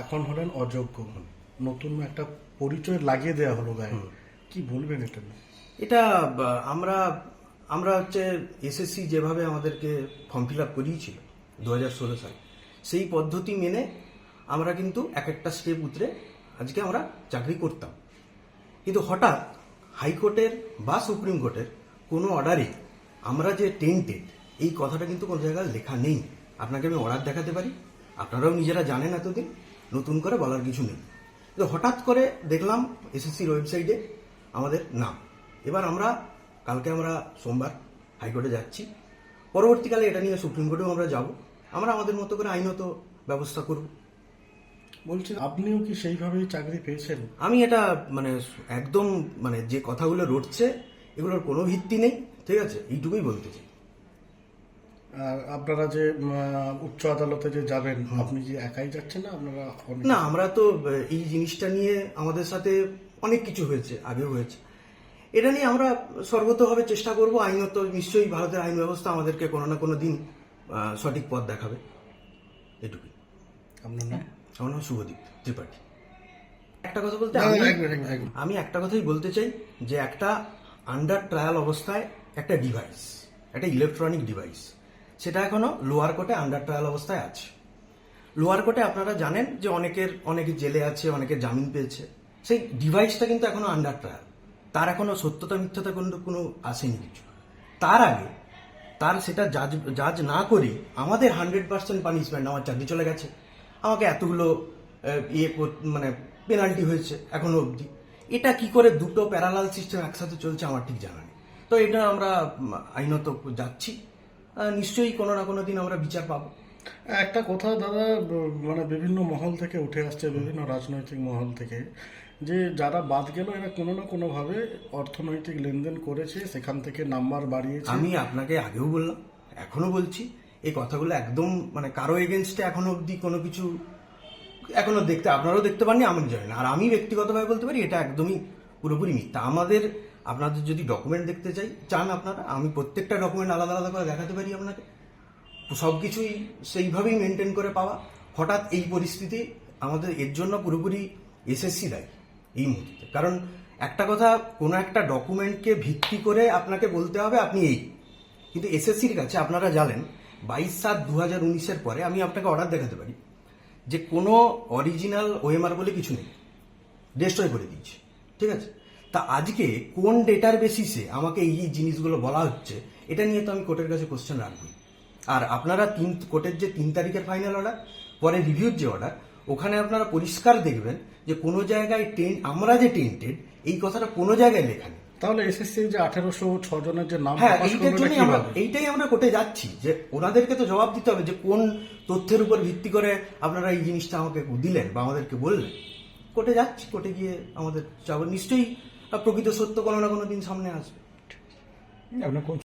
এখন হলেন অযোগ্য, নতুন একটা পরিচয় লাগিয়ে দেওয়া হলো গায়ে, কি বলবেন এটা নিয়ে? এটা আমরা আমরা হচ্ছে এসএসসি যেভাবে আমাদেরকে ফর্ম ফিল আপ করিয়েছিল 2016 সালে, সেই পদ্ধতি মেনে আমরা কিন্তু এক একটা স্টেপ উতরে আজকে আমরা চাকরি করতাম। কিন্তু হঠাৎ হাইকোর্টের বা সুপ্রিম কোর্টের কোনো অর্ডারে আমরা যে টেন্টেড এই কথাটা কিন্তু কোনো জায়গায় লেখা নেই। আপনাকে আমি অর্ডার দেখাতে পারি, আপনারাও নিজেরা জানেন, এতদিন নতুন করে বলার কিছু নেই। তো হঠাৎ করে দেখলাম এসএসসির ওয়েবসাইটে আমাদের নাম। এবার কালকে আমরা সোমবার হাইকোর্টে যাচ্ছি, পরবর্তীকালে এটা নিয়ে সুপ্রিম কোর্টেও আমরা যাব। আমরা আমাদের মতো করে আইনত ব্যবস্থা করব। বলছি, আপনিও কি সেইভাবেই চাকরি পেয়েছেন? আমি এটা একদম যে কথাগুলো রটছে এগুলোর কোনো ভিত্তি নেই, ঠিক আছে, এইটুকুই বলতে চাই। আর আপনারা যে উচ্চ আদালতে যে যাবেন, আপনি যে একাই যাচ্ছেন না, আপনারা না, আমরা তো এই জিনিসটা নিয়ে আমাদের সাথে অনেক কিছু হয়েছে, আগেও হয়েছে। এটা নিয়ে আমরা সর্বতভাবে চেষ্টা করব। আইনত নিশ্চয়ই ভারতের আইন ব্যবস্থা আমাদেরকে কোনো না কোনো দিন সঠিক পথ দেখাবে, এটুকুই। আপনার নাম? আমার নাম শুভদীপ ত্রিপাঠী। একটা কথা বলতে আমি একটা কথাই বলতে চাই যে একটা আন্ডার ট্রায়াল অবস্থায় একটা ডিভাইস, একটা ইলেকট্রনিক ডিভাইস, সেটা এখনো লোয়ার কোর্টে আন্ডার ট্রায়াল অবস্থায় আছে। লোয়ার কোর্টে আপনারা জানেন যে অনেকে জেলে আছে, অনেকে জামিন পেয়েছে। সেই ডিভাইসটা কিন্তু এখনো আন্ডার ট্রায়াল, তার এখনো সত্যতা মিথ্যতা কোনো আসেনি কিছু। তার আগে সেটা জাজ না করি আমাদের 100% পানিশমেন্ট, আমার চাকরি চলে গেছে, আমাকে এতগুলো পেনাল্টি হয়েছে এখনো অবধি। এটা কি করে দুটো প্যারালাল সিস্টেম একসাথে চলছে আমার ঠিক জানা নেই। তো এটা আমরা আইনত যাচ্ছি, নিশ্চয়ই কোনো না কোনো দিন আমরা বিচার পাবো। একটা কথা দাদা, বিভিন্ন মহল থেকে উঠে আসছে, বিভিন্ন রাজনৈতিক মহল থেকে, যে যারা বাদ গেল এরা কোনো না কোনো ভাবে অর্থনৈতিক লেনদেন করেছে, সেখান থেকে নাম্বার বাড়িয়েছে। আমি আপনাকে আগেও বললাম, এখনো বলছি, এই কথাগুলো একদম কারো এগেনস্টে এখনো অবধি কোনো কিছু এখনো আপনারাও দেখতে পাননি, আমি জানি না। আর আমি ব্যক্তিগতভাবে বলতে পারি এটা একদমই পুরোপুরি মিথ্যা। আপনাদের যদি ডকুমেন্ট দেখতে চান আপনারা, আমি প্রত্যেকটা ডকুমেন্ট আলাদা আলাদা করে দেখাতে পারি আপনাকে। সবকিছুই সেইভাবেই মেনটেন করে পাওয়া। হঠাৎ এই পরিস্থিতি আমাদের এর জন্য পুরোপুরি এসএসসি দায়ী এই মুহূর্তে। কারণ একটা কথা, কোনো একটা ডকুমেন্টকে ভিত্তি করে আপনাকে বলতে হবে আপনি এই, কিন্তু এসএসসির কাছে আপনারা জানেন 22/7/2019 পরে আমি আপনাকে অর্ডার দেখাতে পারি যে কোনো অরিজিনাল ওএমআর বলে কিছু নেই, ডিস্ট্রয় করে দিয়েছে, ঠিক আছে। তা আজকে কোন ডেটার বেসিসে আমাকে এই জিনিসগুলো বলা হচ্ছে, এটা নিয়ে তো আমি কোর্টের কাছে কোশ্চেন রাখবই। আর আপনারা কোর্টের যে 3 তারিখের ফাইনাল অর্ডার, পরে রিভিউর যে অর্ডার, ওখানে আপনারা পরিষ্কার দেখবেন যে কোনো জায়গায় আমরা যে টেন্টেড এই কথাটা কোনো জায়গায় লেখা নেই। তাহলে এসএসসি যে 1806 জনের যে নাম, হ্যাঁ, এইটাই আমরা কোর্টে যাচ্ছি, যে ওনাদেরকে তো জবাব দিতে হবে যে কোন তথ্যের উপর ভিত্তি করে আপনারা এই জিনিসটা আমাকে দিলেন বা আমাদেরকে বললেন। কোর্টে যাচ্ছি, কোর্টে গিয়ে আমাদের যাব, নিশ্চয়ই প্রকৃত সত্য কোনো না কোনো দিন সামনে আসবে। আপনার কোন